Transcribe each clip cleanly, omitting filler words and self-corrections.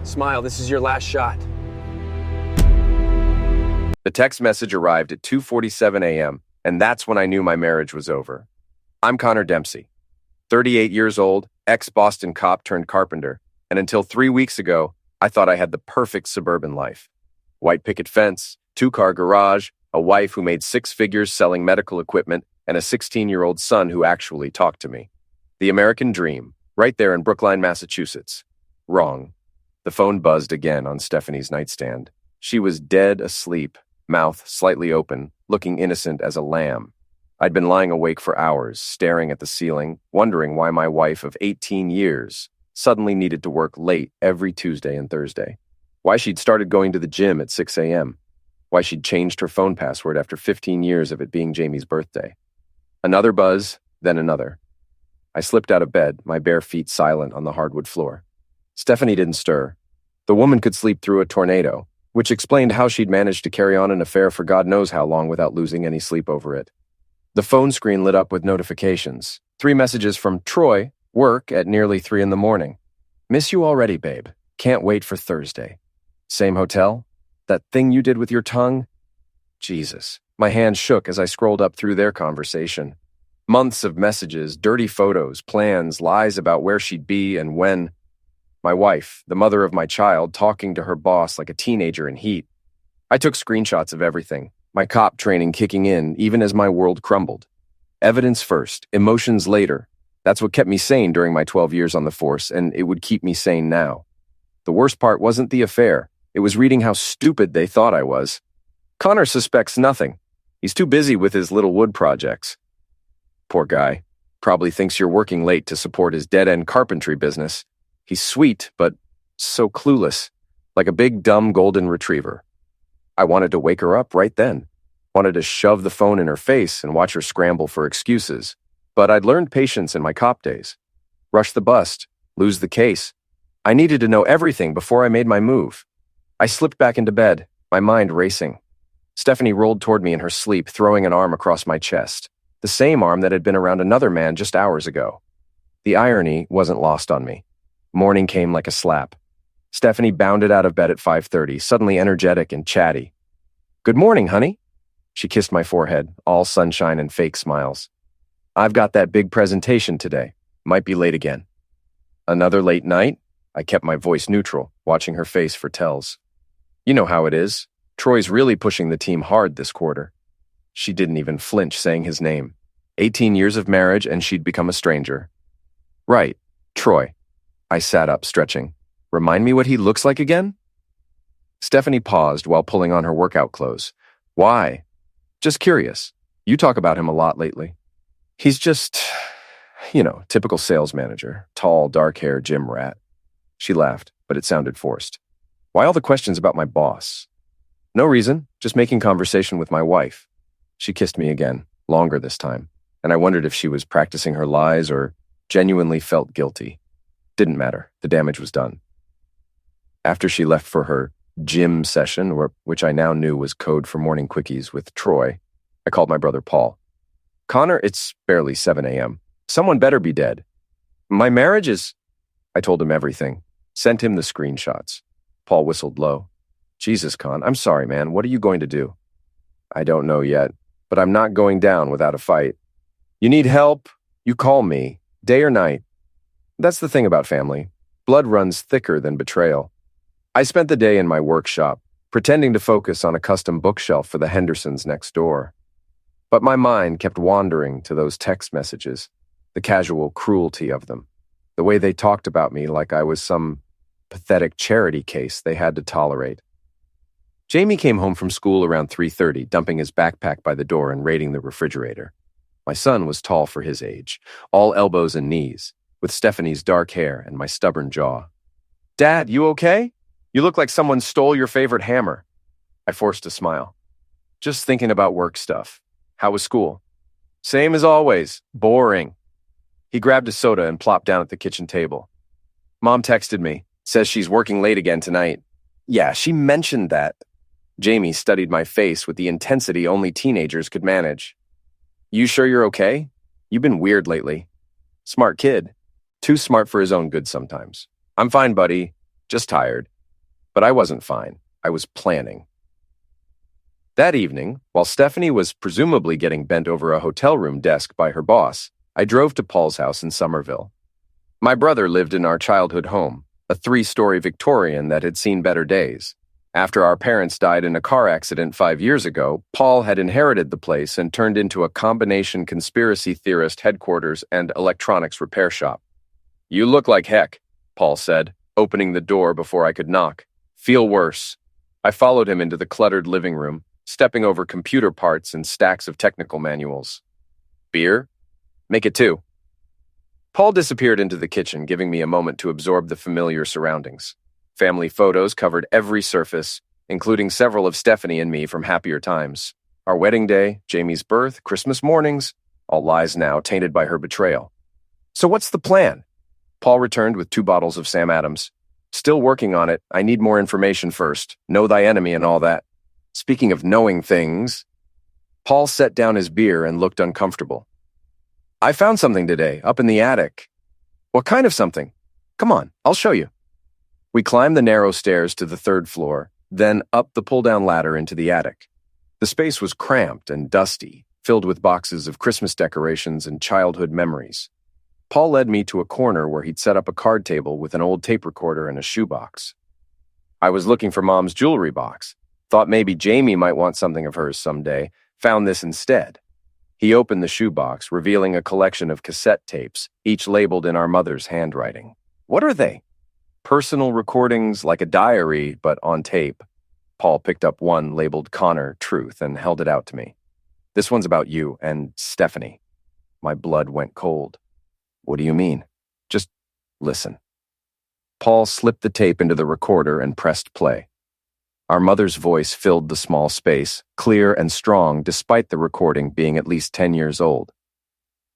Smile, this is your last shot. The text message arrived at 2:47 a.m., and that's when I knew my marriage was over. I'm Connor Dempsey, 38 years old, ex-Boston cop turned carpenter, and until 3 weeks ago, I thought I had the perfect suburban life. White picket fence, 2-car garage, a wife who made 6 figures selling medical equipment, and a 16-year-old son who actually talked to me. The American dream, right there in Brookline, Massachusetts. Wrong. The phone buzzed again on Stephanie's nightstand. She was dead asleep, mouth slightly open, looking innocent as a lamb. I'd been lying awake for hours, staring at the ceiling, wondering why my wife of 18 years suddenly needed to work late every Tuesday and Thursday. Why she'd started going to the gym at 6 a.m. Why she'd changed her phone password after 15 years of it being Jamie's birthday. Another buzz, then another. I slipped out of bed, my bare feet silent on the hardwood floor. Stephanie didn't stir. The woman could sleep through a tornado, which explained how she'd managed to carry on an affair for God knows how long without losing any sleep over it. The phone screen lit up with notifications. 3 messages from Troy, work at nearly 3 in the morning. Miss you already, babe. Can't wait for Thursday. Same hotel? That thing you did with your tongue? Jesus. My hand shook as I scrolled up through their conversation. Months of messages, dirty photos, plans, lies about where she'd be and when. My wife, the mother of my child, talking to her boss like a teenager in heat. I took screenshots of everything, my cop training kicking in even as my world crumbled. Evidence first, emotions later. That's what kept me sane during my 12 years on the force, and it would keep me sane now. The worst part wasn't the affair. It was reading how stupid they thought I was. Connor suspects nothing. He's too busy with his little wood projects. Poor guy. Probably thinks you're working late to support his dead-end carpentry business. He's sweet, but so clueless, like a big, dumb golden retriever. I wanted to wake her up right then. Wanted to shove the phone in her face and watch her scramble for excuses. But I'd learned patience in my cop days. Rush the bust, lose the case. I needed to know everything before I made my move. I slipped back into bed, my mind racing. Stephanie rolled toward me in her sleep, throwing an arm across my chest. The same arm that had been around another man just hours ago. The irony wasn't lost on me. Morning came like a slap. Stephanie bounded out of bed at 5:30, suddenly energetic and chatty. Good morning, honey. She kissed my forehead, all sunshine and fake smiles. I've got that big presentation today. Might be late again. Another late night? I kept my voice neutral, watching her face for tells. You know how it is. Troy's really pushing the team hard this quarter. She didn't even flinch saying his name. 18 years of marriage and she'd become a stranger. Right, Troy. I sat up, stretching. Remind me what he looks like again? Stephanie paused while pulling on her workout clothes. Why? Just curious. You talk about him a lot lately. He's just, typical sales manager. Tall, dark-haired gym rat. She laughed, but it sounded forced. Why all the questions about my boss? No reason, just making conversation with my wife. She kissed me again, longer this time, and I wondered if she was practicing her lies or genuinely felt guilty. Didn't matter. The damage was done. After she left for her gym session, which I now knew was code for morning quickies with Troy, I called my brother Paul. Connor, it's barely 7 a.m. Someone better be dead. My marriage is... I told him everything. Sent him the screenshots. Paul whistled low. Jesus, Con, I'm sorry, man. What are you going to do? I don't know yet, but I'm not going down without a fight. You need help? You call me, day or night. That's the thing about family. Blood runs thicker than betrayal. I spent the day in my workshop, pretending to focus on a custom bookshelf for the Hendersons next door. But my mind kept wandering to those text messages, the casual cruelty of them, the way they talked about me like I was some pathetic charity case they had to tolerate. Jamie came home from school around 3:30, dumping his backpack by the door and raiding the refrigerator. My son was tall for his age, all elbows and knees, with Stephanie's dark hair and my stubborn jaw. Dad, you okay? You look like someone stole your favorite hammer. I forced a smile. Just thinking about work stuff. How was school? Same as always. Boring. He grabbed a soda and plopped down at the kitchen table. Mom texted me. Says she's working late again tonight. Yeah, she mentioned that. Jamie studied my face with the intensity only teenagers could manage. You sure you're okay? You've been weird lately. Smart kid. Too smart for his own good sometimes. I'm fine, buddy. Just tired. But I wasn't fine. I was planning. That evening, while Stephanie was presumably getting bent over a hotel room desk by her boss, I drove to Paul's house in Somerville. My brother lived in our childhood home, a 3-story Victorian that had seen better days. After our parents died in a car accident 5 years ago, Paul had inherited the place and turned into a combination conspiracy theorist headquarters and electronics repair shop. "You look like heck," Paul said, opening the door before I could knock. "Feel worse." I followed him into the cluttered living room, stepping over computer parts and stacks of technical manuals. "Beer? Make it 2." Paul disappeared into the kitchen, giving me a moment to absorb the familiar surroundings. Family photos covered every surface, including several of Stephanie and me from happier times. Our wedding day, Jamie's birth, Christmas mornings, all lies now, tainted by her betrayal. "So what's the plan?" Paul returned with 2 bottles of Sam Adams. "Still working on it. I need more information first. Know thy enemy and all that." Speaking of knowing things, Paul set down his beer and looked uncomfortable. "I found something today, up in the attic." "What kind of something?" "Come on, I'll show you." We climbed the narrow stairs to the 3rd floor, then up the pull-down ladder into the attic. The space was cramped and dusty, filled with boxes of Christmas decorations and childhood memories. Paul led me to a corner where he'd set up a card table with an old tape recorder and a shoebox. I was looking for Mom's jewelry box. Thought maybe Jamie might want something of hers someday. Found this instead. He opened the shoebox, revealing a collection of cassette tapes, each labeled in our mother's handwriting. "What are they?" "Personal recordings, like a diary, but on tape." Paul picked up one labeled Connor, Truth, and held it out to me. "This one's about you and Stephanie." My blood went cold. "What do you mean?" "Just listen." Paul slipped the tape into the recorder and pressed play. Our mother's voice filled the small space, clear and strong despite the recording being at least 10 years old.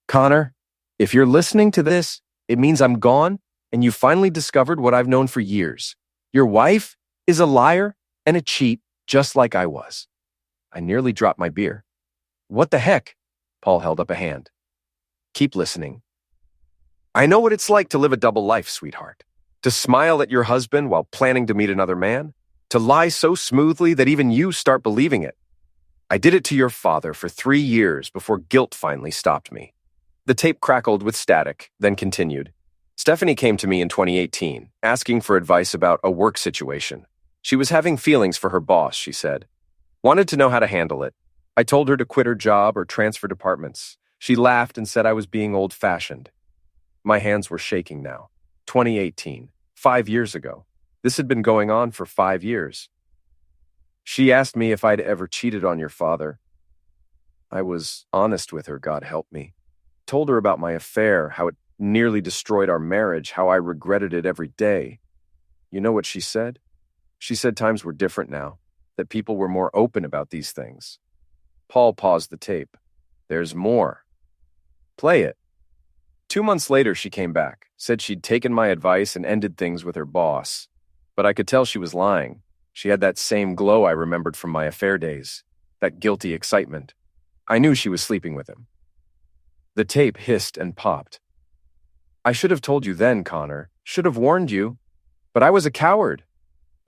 "Connor, if you're listening to this, it means I'm gone and you finally discovered what I've known for years. Your wife is a liar and a cheat, just like I was." I nearly dropped my beer. "What the heck?" Paul held up a hand. "Keep listening. I know what it's like to live a double life, sweetheart. To smile at your husband while planning to meet another man. To lie so smoothly that even you start believing it. I did it to your father for 3 years before guilt finally stopped me." The tape crackled with static, then continued. "Stephanie came to me in 2018, asking for advice about a work situation. She was having feelings for her boss, she said. Wanted to know how to handle it. I told her to quit her job or transfer departments. She laughed and said I was being old-fashioned." My hands were shaking now. 2018, 5 years ago. This had been going on for 5 years. "She asked me if I'd ever cheated on your father. I was honest with her, God help me. Told her about my affair, how it nearly destroyed our marriage, how I regretted it every day. You know what she said? She said times were different now, that people were more open about these things." Paul paused the tape. "There's more." "Play it." 2 months later, she came back, said she'd taken my advice and ended things with her boss. But I could tell she was lying. She had that same glow I remembered from my affair days, that guilty excitement. I knew she was sleeping with him. The tape hissed and popped. "I should have told you then, Connor. Should have warned you. But I was a coward.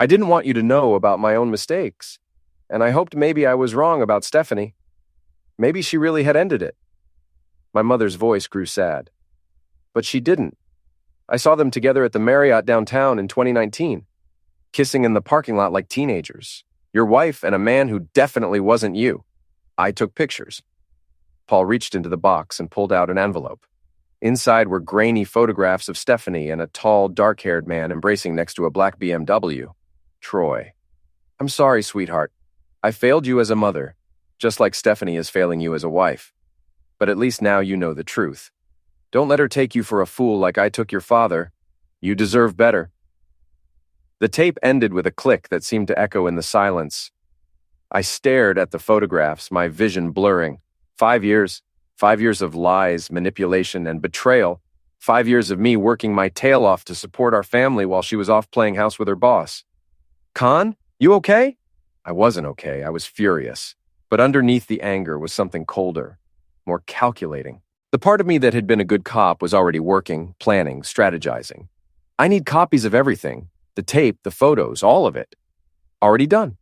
I didn't want you to know about my own mistakes. And I hoped maybe I was wrong about Stephanie. Maybe she really had ended it." My mother's voice grew sad. "But she didn't. I saw them together at the Marriott downtown in 2019. Kissing in the parking lot like teenagers. Your wife and a man who definitely wasn't you. I took pictures." Paul reached into the box and pulled out an envelope. Inside were grainy photographs of Stephanie and a tall, dark-haired man embracing next to a black BMW. Troy. "I'm sorry, sweetheart. I failed you as a mother, just like Stephanie is failing you as a wife. But at least now you know the truth. Don't let her take you for a fool like I took your father. You deserve better." The tape ended with a click that seemed to echo in the silence. I stared at the photographs, my vision blurring. 5 years. 5 years of lies, manipulation, and betrayal. 5 years of me working my tail off to support our family while she was off playing house with her boss. "Con, you okay?" I wasn't okay. I was furious. But underneath the anger was something colder, more calculating. The part of me that had been a good cop was already working, planning, strategizing. "I need copies of everything. The tape, the photos, all of it. Already done.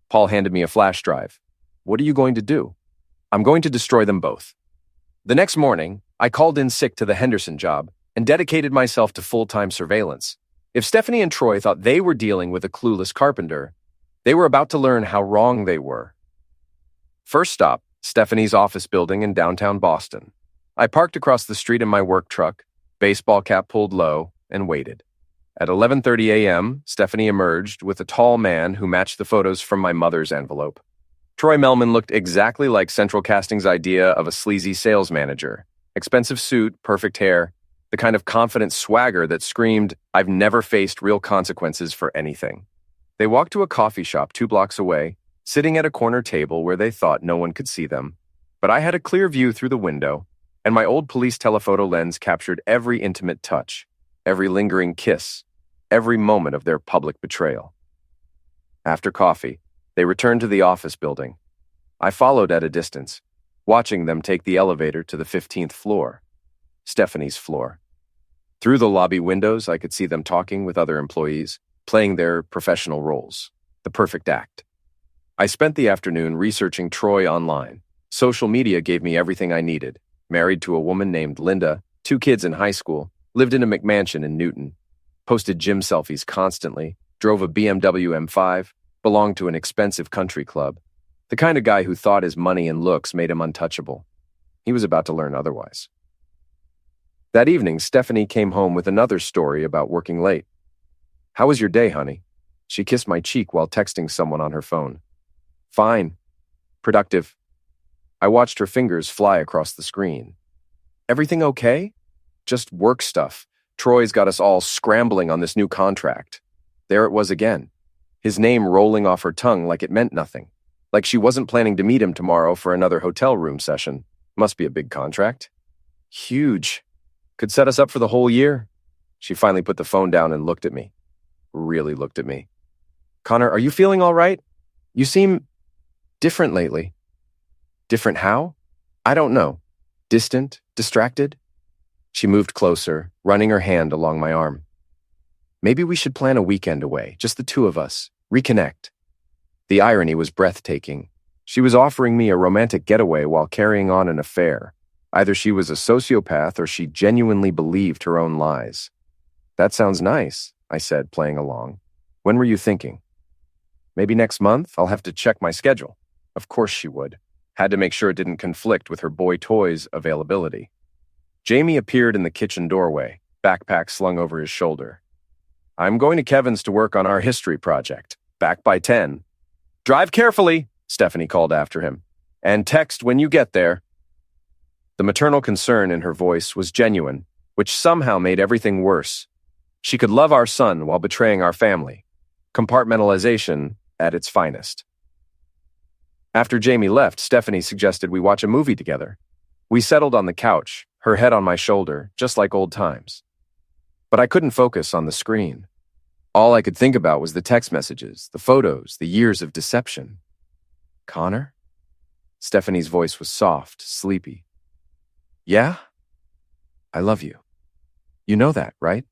Paul handed me a flash drive. What are you going to do? I'm going to destroy them both. The next morning, I called in sick to the Henderson job and dedicated myself to full-time surveillance. If Stephanie and Troy thought they were dealing with a clueless carpenter, they were about to learn how wrong they were. First stop, Stephanie's office building in downtown Boston. I parked across the street in my work truck, baseball cap pulled low, and waited. At 11:30 a.m., Stephanie emerged with a tall man who matched the photos from my mother's envelope. Troy Melman looked exactly like Central Casting's idea of a sleazy sales manager. Expensive suit, perfect hair, the kind of confident swagger that screamed, "I've never faced real consequences for anything." They walked to a coffee shop 2 blocks away, sitting at a corner table where they thought no one could see them. But I had a clear view through the window, and my old police telephoto lens captured every intimate touch, every lingering kiss, every moment of their public betrayal. After coffee, they returned to the office building. I followed at a distance, watching them take the elevator to the 15th floor, Stephanie's floor. Through the lobby windows, I could see them talking with other employees, playing their professional roles, the perfect act. I spent the afternoon researching Troy online. Social media gave me everything I needed. Married to a woman named Linda, 2 kids in high school, lived in a McMansion in Newton, posted gym selfies constantly, drove a BMW M5, belonged to an expensive country club, the kind of guy who thought his money and looks made him untouchable. He was about to learn otherwise. That evening, Stephanie came home with another story about working late. "How was your day, honey?" She kissed my cheek while texting someone on her phone. "Fine. Productive." I watched her fingers fly across the screen. "Everything okay?" "Just work stuff. Troy's got us all scrambling on this new contract." There it was again. His name rolling off her tongue like it meant nothing. Like she wasn't planning to meet him tomorrow for another hotel room session. Must be a big contract. Huge. Could set us up for the whole year. She finally put the phone down and looked at me. Really looked at me. "Connor, are you feeling all right? You seem different lately." "Different how?" "I don't know. Distant? Distracted?" She moved closer, running her hand along my arm. "Maybe we should plan a weekend away, just the 2 of us. Reconnect." The irony was breathtaking. She was offering me a romantic getaway while carrying on an affair. Either she was a sociopath or she genuinely believed her own lies. "That sounds nice," I said, playing along. "When were you thinking?" "Maybe next month. I'll have to check my schedule." Of course she would. Had to make sure it didn't conflict with her boy toys availability. Jamie appeared in the kitchen doorway, backpack slung over his shoulder. "I'm going to Kevin's to work on our history project. Back by 10. "Drive carefully," Stephanie called after him. "And text when you get there." The maternal concern in her voice was genuine, which somehow made everything worse. She could love our son while betraying our family. Compartmentalization at its finest. After Jamie left, Stephanie suggested we watch a movie together. We settled on the couch, her head on my shoulder, just like old times. But I couldn't focus on the screen. All I could think about was the text messages, the photos, the years of deception. "Connor?" Stephanie's voice was soft, sleepy. "Yeah? I love you. You know that, right?"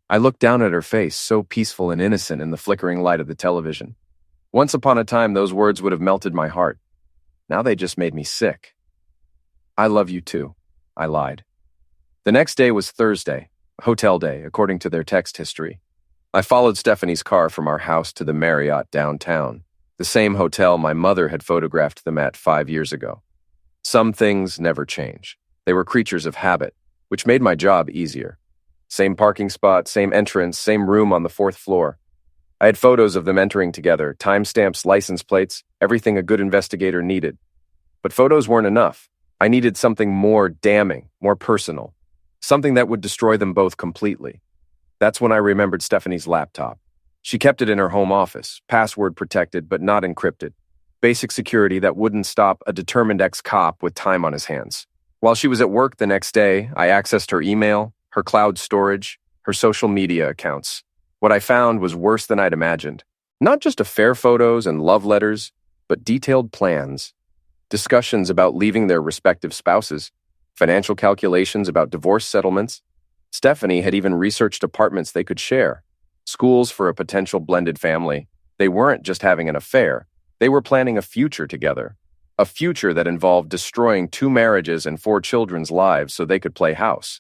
I looked down at her face, so peaceful and innocent in the flickering light of the television. Once upon a time, those words would have melted my heart. Now they just made me sick. "I love you too," I lied. The next day was Thursday, hotel day, according to their text history. I followed Stephanie's car from our house to the Marriott downtown, the same hotel my mother had photographed them at 5 years ago. Some things never change. They were creatures of habit, which made my job easier. Same parking spot, same entrance, same room on the 4th floor. I had photos of them entering together, timestamps, license plates, everything a good investigator needed. But photos weren't enough. I needed something more damning, more personal, something that would destroy them both completely. That's when I remembered Stephanie's laptop. She kept it in her home office, password protected but not encrypted. Basic security that wouldn't stop a determined ex-cop with time on his hands. While she was at work the next day, I accessed her email, her cloud storage, her social media accounts. What I found was worse than I'd imagined. Not just affair photos and love letters, but detailed plans. Discussions about leaving their respective spouses, financial calculations about divorce settlements. Stephanie had even researched apartments they could share. schools for a potential blended family. They weren't just having an affair. They were planning a future together. A future that involved destroying 2 marriages and 4 children's lives so they could play house.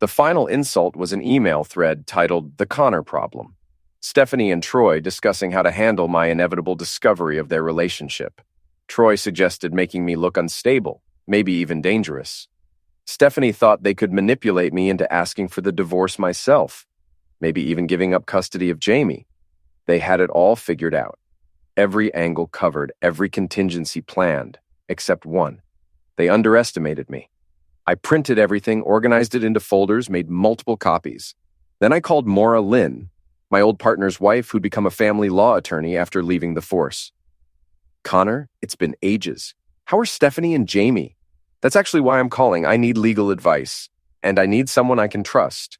The final insult was an email thread titled "The Connor Problem." Stephanie and Troy discussing how to handle my inevitable discovery of their relationship. Troy suggested making me look unstable, maybe even dangerous. Stephanie thought they could manipulate me into asking for the divorce myself, maybe even giving up custody of Jamie. They had it all figured out. Every angle covered, every contingency planned, except one. They underestimated me. I printed everything, organized it into folders, made multiple copies. Then I called Maura Lynn, my old partner's wife who'd become a family law attorney after leaving the force. "Connor, it's been ages. How are Stephanie and Jamie? That's actually why I'm calling. I need legal advice, and I need someone I can trust."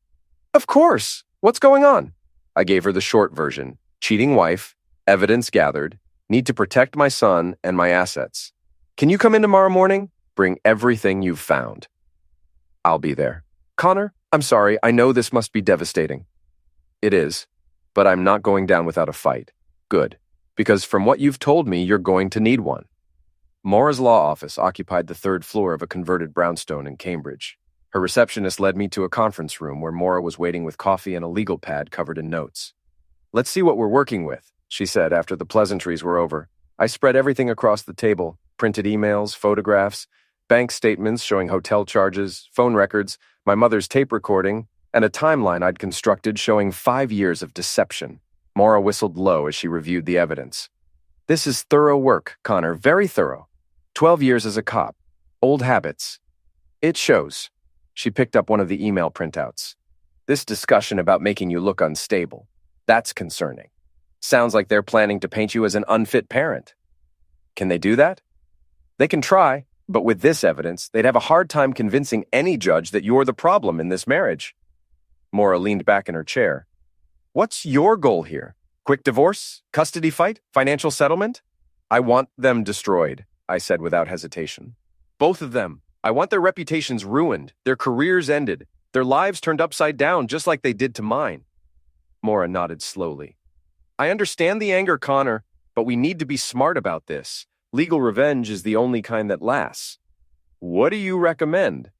"Of course. What's going on?" I gave her the short version. Cheating wife, evidence gathered, need to protect my son and my assets. "Can you come in tomorrow morning? Bring everything you've found." "I'll be there." "Connor, I'm sorry. I know this must be devastating." "It is, but I'm not going down without a fight." "Good, because from what you've told me, you're going to need one." Maura's law office occupied the 3rd floor of a converted brownstone in Cambridge. Her receptionist led me to a conference room where Maura was waiting with coffee and a legal pad covered in notes. "Let's see what we're working with," she said after the pleasantries were over. I spread everything across the table, printed emails, photographs, bank statements showing hotel charges, phone records, my mother's tape recording, and a timeline I'd constructed showing 5 years of deception. Maura whistled low as she reviewed the evidence. "This is thorough work, Connor, very thorough. 12 years as a cop. Old habits. It shows." She picked up one of the email printouts. "This discussion about making you look unstable. That's concerning. Sounds like they're planning to paint you as an unfit parent. Can they do that?" "They can try, but with this evidence, they'd have a hard time convincing any judge that you're the problem in this marriage." Maura leaned back in her chair. "What's your goal here? Quick divorce? Custody fight? Financial settlement?" "I want them destroyed," I said without hesitation. "Both of them. I want their reputations ruined, their careers ended, their lives turned upside down just like they did to mine." Maura nodded slowly. "I understand the anger, Connor, but we need to be smart about this. Legal revenge is the only kind that lasts." "What do you recommend?"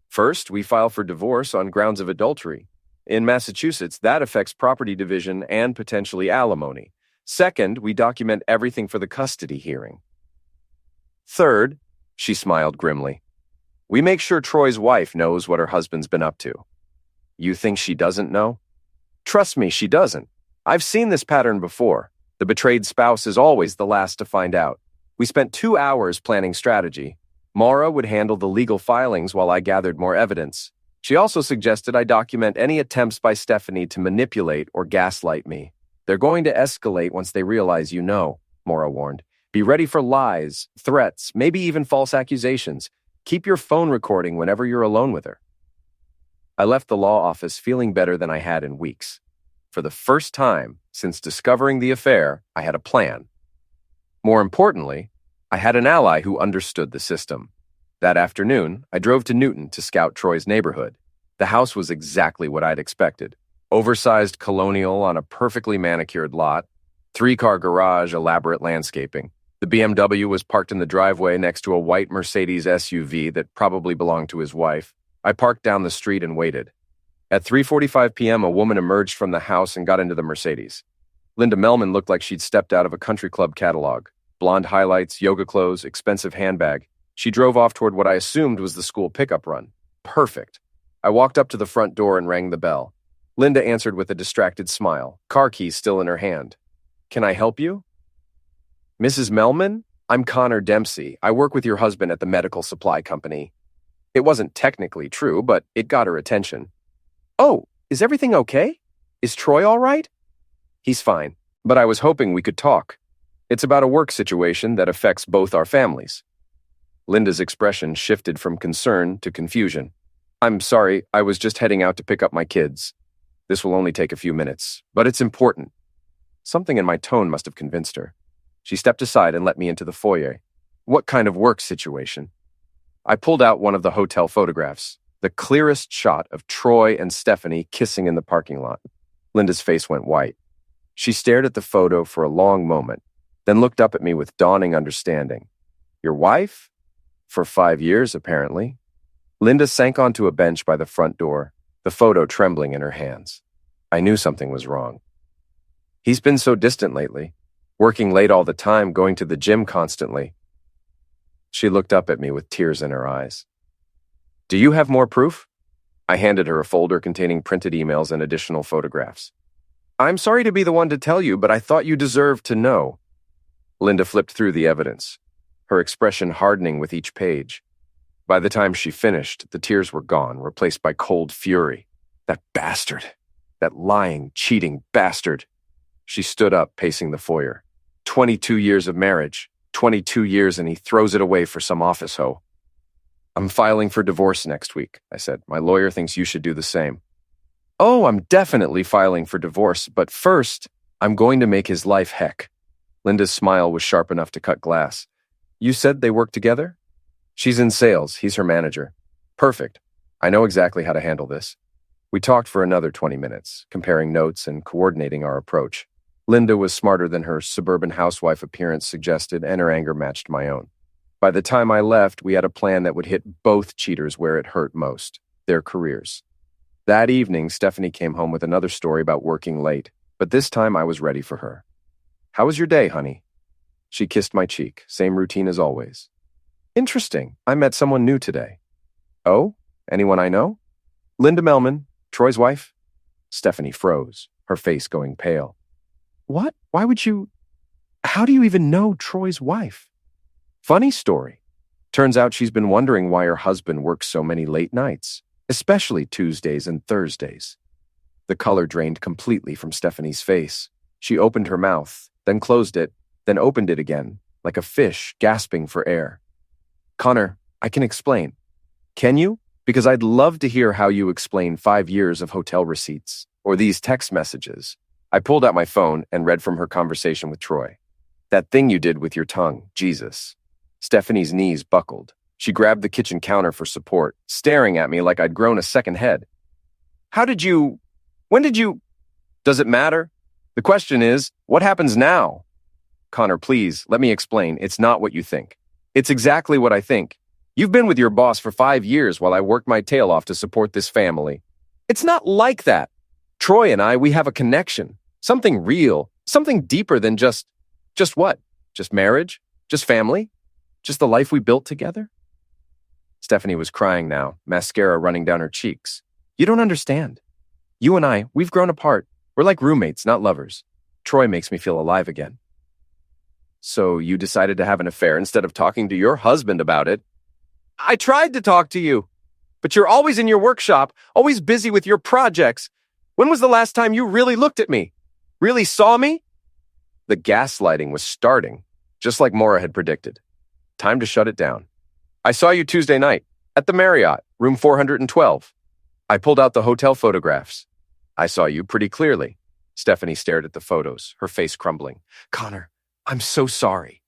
"First, we file for divorce on grounds of adultery. In Massachusetts, that affects property division and potentially alimony. Second, we document everything for the custody hearing. Third," she smiled grimly, "we make sure Troy's wife knows what her husband's been up to." "You think she doesn't know?" "Trust me, she doesn't. I've seen this pattern before. The betrayed spouse is always the last to find out. We spent 2 hours planning strategy. Maura would handle the legal filings while I gathered more evidence. She also suggested I document any attempts by Stephanie to manipulate or gaslight me. "They're going to escalate once they realize you know," Maura warned. "Be ready for lies, threats, maybe even false accusations. Keep your phone recording whenever you're alone with her." I left the law office feeling better than I had in weeks. For the first time since discovering the affair, I had a plan. More importantly, I had an ally who understood the system. That afternoon, I drove to Newton to scout Troy's neighborhood. The house was exactly what I'd expected. Oversized colonial on a perfectly manicured lot, 3-car garage, elaborate landscaping. The BMW was parked in the driveway next to a white Mercedes SUV that probably belonged to his wife. I parked down the street and waited. At 3:45 p.m., a woman emerged from the house and got into the Mercedes. Linda Melman looked like she'd stepped out of a country club catalog. Blonde highlights, yoga clothes, expensive handbag. She drove off toward what I assumed was the school pickup run. Perfect. I walked up to the front door and rang the bell. Linda answered with a distracted smile, car keys still in her hand. "Can I help you?" "Mrs. Melman? I'm Connor Dempsey. I work with your husband at the medical supply company." It wasn't technically true, but it got her attention. "Oh, is everything okay? Is Troy all right?" "He's fine, but I was hoping we could talk. It's about a work situation that affects both our families." Linda's expression shifted from concern to confusion. "I'm sorry, I was just heading out to pick up my kids. This will only take a few minutes, but it's important." Something in my tone must have convinced her. She stepped aside and let me into the foyer. "What kind of work situation?" I pulled out one of the hotel photographs, the clearest shot of Troy and Stephanie kissing in the parking lot. Linda's face went white. She stared at the photo for a long moment, then looked up at me with dawning understanding. Your wife? For 5 years, apparently. Linda sank onto a bench by the front door, the photo trembling in her hands. I knew something was wrong. He's been so distant lately, working late all the time, going to the gym constantly. She looked up at me with tears in her eyes. Do you have more proof? I handed her a folder containing printed emails and additional photographs. I'm sorry to be the one to tell you, but I thought you deserved to know. Linda flipped through the evidence, her expression hardening with each page. By the time she finished, the tears were gone, replaced by cold fury. That bastard. That lying, cheating bastard. She stood up, pacing the foyer. 22 years of marriage. 22 years and he throws it away for some office hoe. I'm filing for divorce next week, I said. My lawyer thinks you should do the same. Oh, I'm definitely filing for divorce, but first, I'm going to make his life heck. Linda's smile was sharp enough to cut glass. You said they work together? She's in sales. He's her manager. Perfect. I know exactly how to handle this. We talked for another 20 minutes, comparing notes and coordinating our approach. Linda was smarter than her suburban housewife appearance suggested, and her anger matched my own. By the time I left, we had a plan that would hit both cheaters where it hurt most, their careers. That evening, Stephanie came home with another story about working late, but this time I was ready for her. How was your day, honey? She kissed my cheek, same routine as always. Interesting. I met someone new today. Oh? Anyone I know? Linda Melman, Troy's wife? Stephanie froze, her face going pale. What? Why would you... How do you even know Troy's wife? Funny story. Turns out she's been wondering why her husband works so many late nights, especially Tuesdays and Thursdays. The color drained completely from Stephanie's face. She opened her mouth, then closed it, then opened it again, like a fish gasping for air. Connor, I can explain. Can you? Because I'd love to hear how you explain 5 years of hotel receipts, or these text messages. I pulled out my phone and read from her conversation with Troy. That thing you did with your tongue, Jesus. Stephanie's knees buckled. She grabbed the kitchen counter for support, staring at me like I'd grown a second head. When did you... Does it matter? The question is, what happens now? Connor, please, let me explain. It's not what you think. It's exactly what I think. You've been with your boss for 5 years while I worked my tail off to support this family. It's not like that. Troy and I, we have a connection. Something real. Something deeper than just what? Just marriage? Just family? Just the life we built together? Stephanie was crying now, mascara running down her cheeks. You don't understand. You and I, we've grown apart. We're like roommates, not lovers. Troy makes me feel alive again. So you decided to have an affair instead of talking to your husband about it? I tried to talk to you, but you're always in your workshop, always busy with your projects. When was the last time you really looked at me? Really saw me? The gaslighting was starting, just like Maura had predicted. Time to shut it down. I saw you Tuesday night, at the Marriott, room 412. I pulled out the hotel photographs. I saw you pretty clearly. Stephanie stared at the photos, her face crumbling. Connor, I'm so sorry.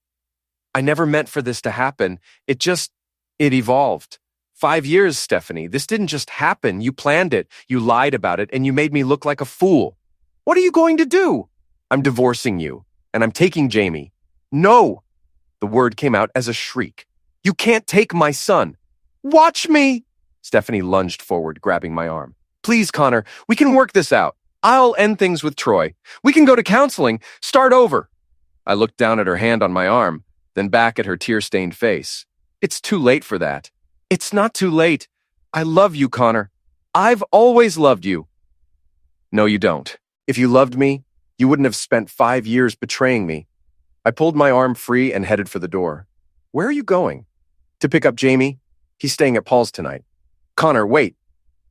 I never meant for this to happen. It evolved. 5 years, Stephanie. This didn't just happen. You planned it. You lied about it, and you made me look like a fool. What are you going to do? I'm divorcing you, and I'm taking Jamie. No! The word came out as a shriek. You can't take my son. Watch me! Stephanie lunged forward, grabbing my arm. Please, Connor, we can work this out. I'll end things with Troy. We can go to counseling. Start over. I looked down at her hand on my arm, then back at her tear-stained face. It's too late for that. It's not too late. I love you, Connor. I've always loved you. No, you don't. If you loved me, you wouldn't have spent 5 years betraying me. I pulled my arm free and headed for the door. Where are you going? To pick up Jamie. He's staying at Paul's tonight. Connor, wait.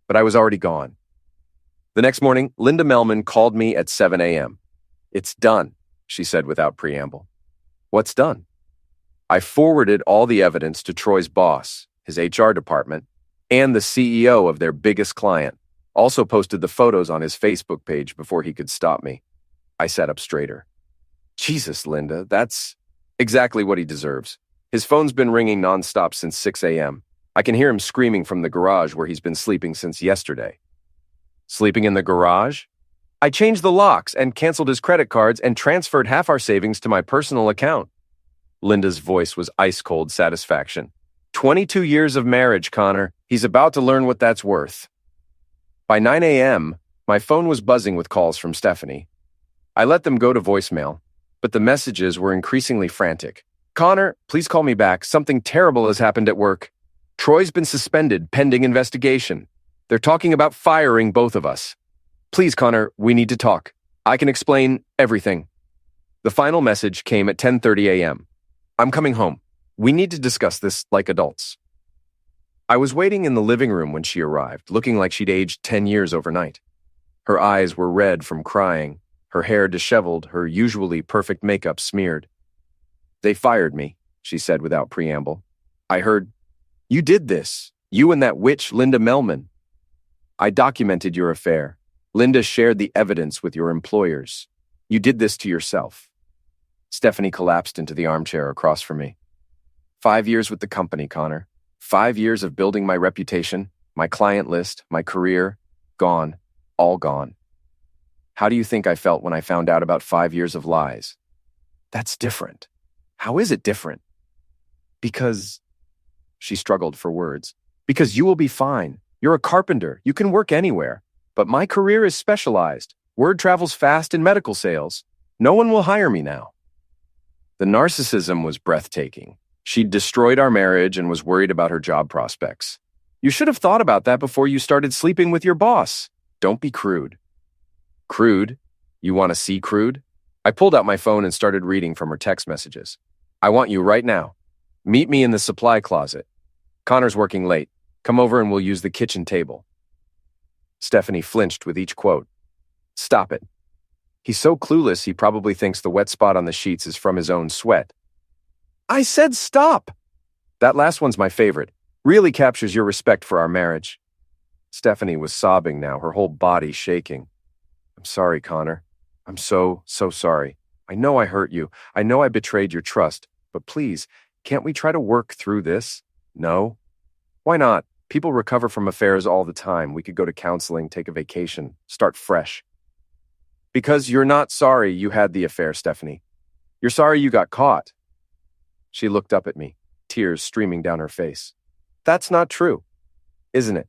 But I was already gone. The next morning, Linda Melman called me at 7 a.m. It's done, she said without preamble. What's done? I forwarded all the evidence to Troy's boss, his HR department, and the CEO of their biggest client. Also posted the photos on his Facebook page before he could stop me. I sat up straighter. Jesus, Linda, that's exactly what he deserves. His phone's been ringing nonstop since 6 a.m. I can hear him screaming from the garage where he's been sleeping since yesterday. Sleeping in the garage? I changed the locks and canceled his credit cards and transferred half our savings to my personal account. Linda's voice was ice-cold satisfaction. 22 years of marriage, Connor. He's about to learn what that's worth. By 9 a.m., my phone was buzzing with calls from Stephanie. I let them go to voicemail, but the messages were increasingly frantic. Connor, please call me back. Something terrible has happened at work. Troy's been suspended pending investigation. They're talking about firing both of us. Please, Connor, we need to talk. I can explain everything. The final message came at 10:30 a.m. I'm coming home. We need to discuss this like adults. I was waiting in the living room when she arrived, looking like she'd aged 10 years overnight. Her eyes were red from crying, her hair disheveled, her usually perfect makeup smeared. They fired me, she said without preamble. I heard, you did this, you and that witch Linda Melman. I documented your affair. Linda shared the evidence with your employers. You did this to yourself. Stephanie collapsed into the armchair across from me. 5 years with the company, Connor. 5 years of building my reputation, my client list, my career. Gone. All gone. How do you think I felt when I found out about 5 years of lies? That's different. How is it different? Because, she struggled for words, because you will be fine. You're a carpenter. You can work anywhere. But my career is specialized. Word travels fast in medical sales. No one will hire me now. The narcissism was breathtaking. She'd destroyed our marriage and was worried about her job prospects. You should have thought about that before you started sleeping with your boss. Don't be crude. Crude? You want to see crude? I pulled out my phone and started reading from her text messages. I want you right now. Meet me in the supply closet. Connor's working late. Come over and we'll use the kitchen table. Stephanie flinched with each quote. Stop it. He's so clueless he probably thinks the wet spot on the sheets is from his own sweat. I said stop! That last one's my favorite. Really captures your respect for our marriage. Stephanie was sobbing now, her whole body shaking. I'm sorry, Connor. I'm so sorry. I know I hurt you. I know I betrayed your trust. But please, can't we try to work through this? No? Why not? People recover from affairs all the time. We could go to counseling, take a vacation, start fresh. Because you're not sorry you had the affair, Stephanie. You're sorry you got caught. She looked up at me, tears streaming down her face. That's not true, isn't it?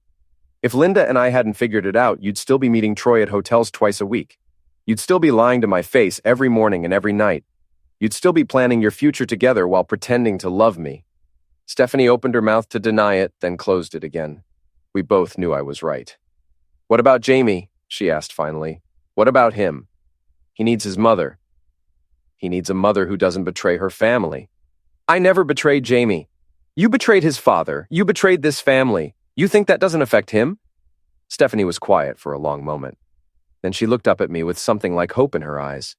If Linda and I hadn't figured it out, you'd still be meeting Troy at hotels twice a week. You'd still be lying to my face every morning and every night. You'd still be planning your future together while pretending to love me. Stephanie opened her mouth to deny it, then closed it again. We both knew I was right. What about Jamie? She asked finally. What about him? He needs his mother. He needs a mother who doesn't betray her family. I never betrayed Jamie. You betrayed his father. You betrayed this family. You think that doesn't affect him? Stephanie was quiet for a long moment. Then she looked up at me with something like hope in her eyes.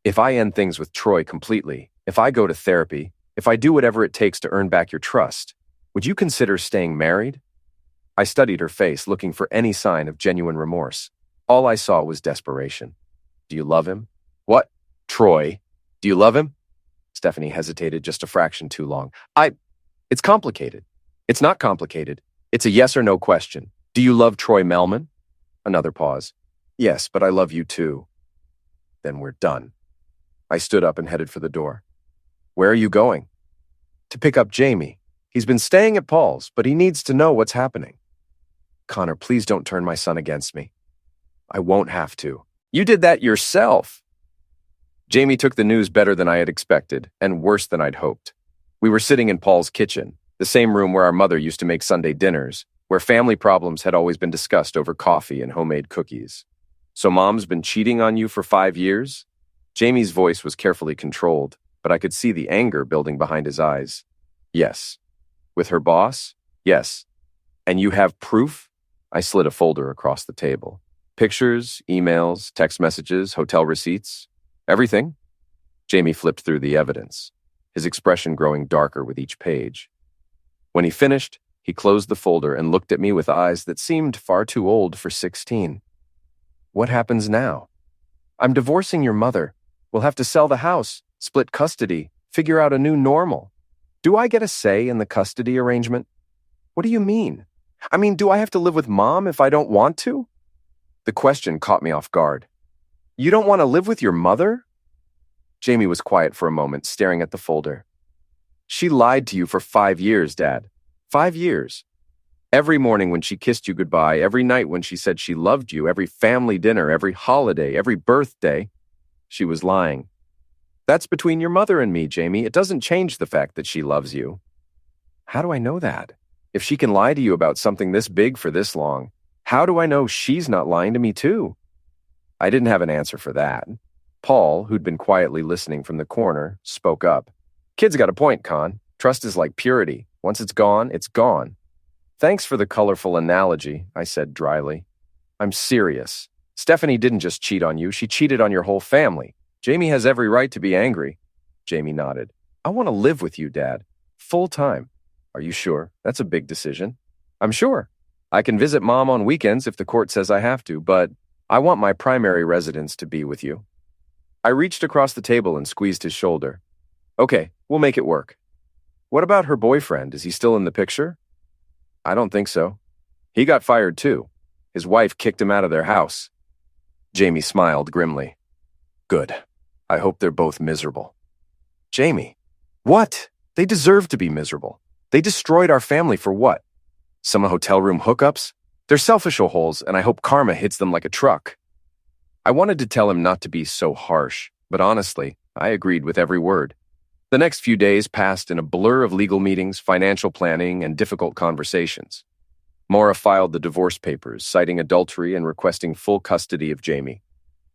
If I end things with Troy completely, if I go to therapy, if I do whatever it takes to earn back your trust, would you consider staying married? I studied her face, looking for any sign of genuine remorse. All I saw was desperation. Do you love him? What? Troy? Do you love him? Stephanie hesitated just a fraction too long. It's complicated. It's not complicated. It's a yes or no question. Do you love Troy Melman? Another pause. Yes, but I love you too. Then we're done. I stood up and headed for the door. Where are you going? To pick up Jamie. He's been staying at Paul's, but he needs to know what's happening. Connor, please don't turn my son against me. I won't have to. You did that yourself. Jamie took the news better than I had expected, and worse than I'd hoped. We were sitting in Paul's kitchen, the same room where our mother used to make Sunday dinners, where family problems had always been discussed over coffee and homemade cookies. So Mom's been cheating on you for 5 years? Jamie's voice was carefully controlled, but I could see the anger building behind his eyes. Yes. With her boss? Yes. And you have proof? I slid a folder across the table. Pictures, emails, text messages, hotel receipts. Everything? Jamie flipped through the evidence, his expression growing darker with each page. When he finished, he closed the folder and looked at me with eyes that seemed far too old for 16. What happens now? I'm divorcing your mother. We'll have to sell the house, split custody, figure out a new normal. Do I get a say in the custody arrangement? What do you mean? Do I have to live with Mom if I don't want to? The question caught me off guard. You don't want to live with your mother? Jamie was quiet for a moment, staring at the folder. She lied to you for 5 years, Dad. 5 years. Every morning when she kissed you goodbye, every night when she said she loved you, every family dinner, every holiday, every birthday, she was lying. That's between your mother and me, Jamie. It doesn't change the fact that she loves you. How do I know that? If she can lie to you about something this big for this long, how do I know she's not lying to me too? I didn't have an answer for that. Paul, who'd been quietly listening from the corner, spoke up. Kid's got a point, Con. Trust is like purity. Once it's gone, it's gone. Thanks for the colorful analogy, I said dryly. I'm serious. Stephanie didn't just cheat on you, she cheated on your whole family. Jamie has every right to be angry. Jamie nodded. I want to live with you, Dad. Full time. Are you sure? That's a big decision. I'm sure. I can visit Mom on weekends if the court says I have to, but I want my primary residence to be with you. I reached across the table and squeezed his shoulder. Okay, we'll make it work. What about her boyfriend? Is he still in the picture? I don't think so. He got fired too. His wife kicked him out of their house. Jamie smiled grimly. Good. I hope they're both miserable. Jamie. What? They deserve to be miserable. They destroyed our family for what? Some hotel room hookups? They're selfish holes, and I hope karma hits them like a truck. I wanted to tell him not to be so harsh, but honestly, I agreed with every word. The next few days passed in a blur of legal meetings, financial planning, and difficult conversations. Maura filed the divorce papers, citing adultery and requesting full custody of Jamie.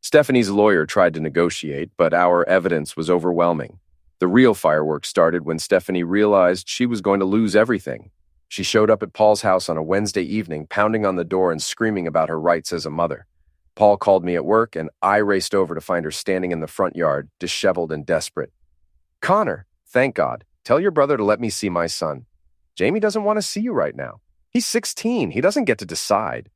Stephanie's lawyer tried to negotiate, but our evidence was overwhelming. The real fireworks started when Stephanie realized she was going to lose everything. She showed up at Paul's house on a Wednesday evening, pounding on the door and screaming about her rights as a mother. Paul called me at work, and I raced over to find her standing in the front yard, disheveled and desperate. Connor, thank God. Tell your brother to let me see my son. Jamie doesn't want to see you right now. He's 16. He doesn't get to decide.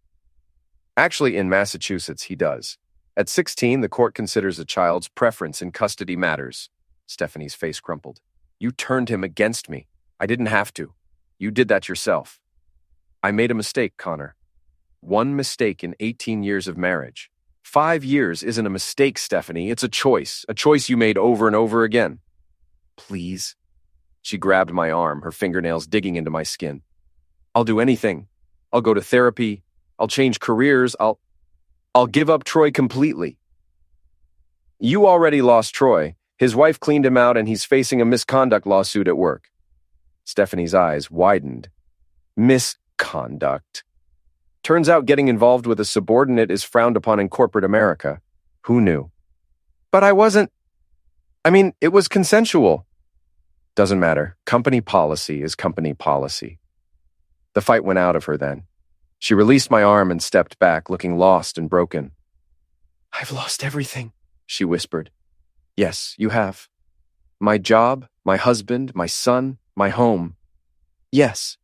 Actually, in Massachusetts, he does. At 16, the court considers a child's preference in custody matters. Stephanie's face crumpled. You turned him against me. I didn't have to. You did that yourself. I made a mistake, Connor. One mistake in 18 years of marriage. 5 years isn't a mistake, Stephanie. It's a choice you made over and over again. Please. She grabbed my arm, her fingernails digging into my skin. I'll do anything. I'll go to therapy. I'll change careers. I'll give up Troy completely. You already lost Troy. His wife cleaned him out and he's facing a misconduct lawsuit at work. Stephanie's eyes widened. Misconduct. Turns out getting involved with a subordinate is frowned upon in corporate America. Who knew? But it was consensual. Doesn't matter. Company policy is company policy. The fight went out of her then. She released my arm and stepped back, looking lost and broken. I've lost everything, she whispered. Yes, you have. My job, my husband, my son, my home. Yes.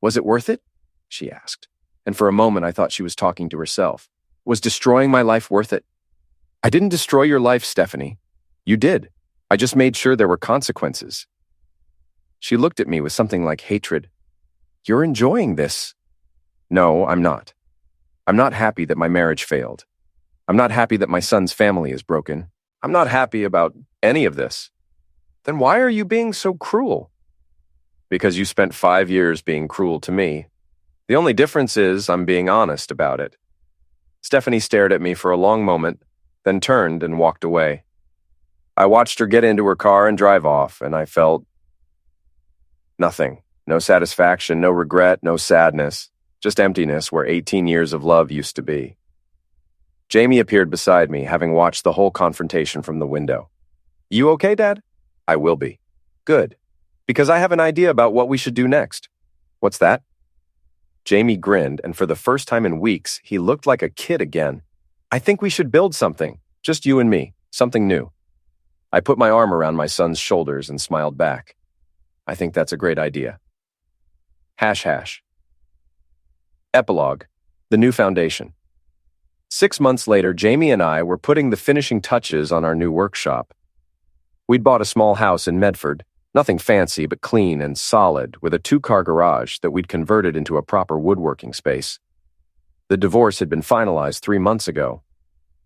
Was it worth it? She asked. And for a moment I thought she was talking to herself. Was destroying my life worth it? I didn't destroy your life, Stephanie. You did. I just made sure there were consequences. She looked at me with something like hatred. You're enjoying this. No, I'm not. I'm not happy that my marriage failed. I'm not happy that my son's family is broken. I'm not happy about any of this. Then why are you being so cruel? Because you spent 5 years being cruel to me. The only difference is I'm being honest about it. Stephanie stared at me for a long moment, then turned and walked away. I watched her get into her car and drive off, and I felt nothing. No satisfaction, no regret, no sadness. Just emptiness where 18 years of love used to be. Jamie appeared beside me, having watched the whole confrontation from the window. You okay, Dad? I will be. Good. Because I have an idea about what we should do next. What's that? Jamie grinned, and for the first time in weeks, he looked like a kid again. I think we should build something. Just you and me. Something new. I put my arm around my son's shoulders and smiled back. I think that's a great idea. #. Epilogue. The new foundation. 6 months later, Jamie and I were putting the finishing touches on our new workshop. We'd bought a small house in Medford, nothing fancy but clean and solid, with a 2-car garage that we'd converted into a proper woodworking space. The divorce had been finalized 3 months ago.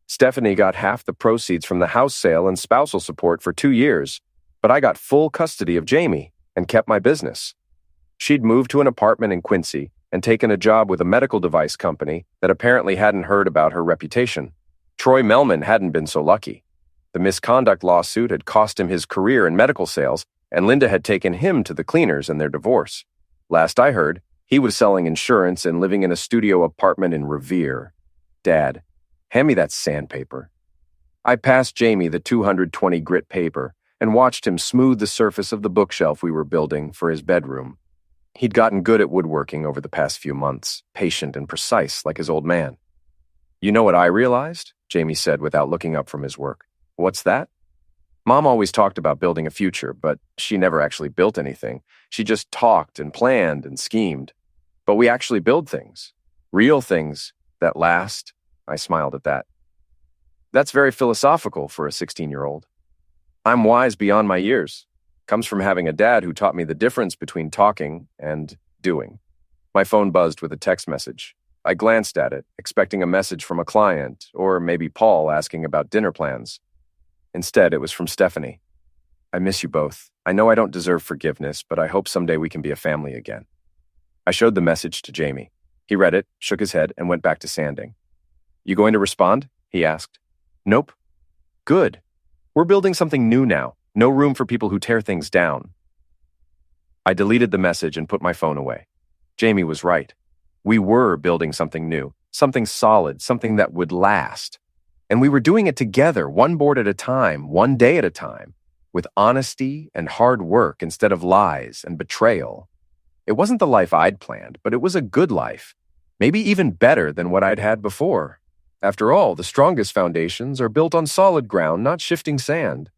Stephanie got half the proceeds from the house sale and spousal support for 2 years, but I got full custody of Jamie and kept my business. She'd moved to an apartment in Quincy and taken a job with a medical device company that apparently hadn't heard about her reputation. Troy Melman hadn't been so lucky. The misconduct lawsuit had cost him his career in medical sales, and Linda had taken him to the cleaners in their divorce. Last I heard, he was selling insurance and living in a studio apartment in Revere. Dad, hand me that sandpaper. I passed Jamie the 220 grit paper and watched him smooth the surface of the bookshelf we were building for his bedroom. He'd gotten good at woodworking over the past few months, patient and precise like his old man. You know what I realized? Jamie said without looking up from his work. What's that? Mom always talked about building a future, but she never actually built anything. She just talked and planned and schemed. But we actually build things. Real things that last. I smiled at that. That's very philosophical for a 16-year-old. I'm wise beyond my years. Comes from having a dad who taught me the difference between talking and doing. My phone buzzed with a text message. I glanced at it, expecting a message from a client, or maybe Paul asking about dinner plans. Instead, it was from Stephanie. I miss you both. I know I don't deserve forgiveness, but I hope someday we can be a family again. I showed the message to Jamie. He read it, shook his head, and went back to sanding. You going to respond? He asked. Nope. Good. We're building something new now. No room for people who tear things down. I deleted the message and put my phone away. Jamie was right. We were building something new, something solid, something that would last. And we were doing it together, one board at a time, one day at a time, with honesty and hard work instead of lies and betrayal. It wasn't the life I'd planned, but it was a good life, maybe even better than what I'd had before. After all, the strongest foundations are built on solid ground, not shifting sand.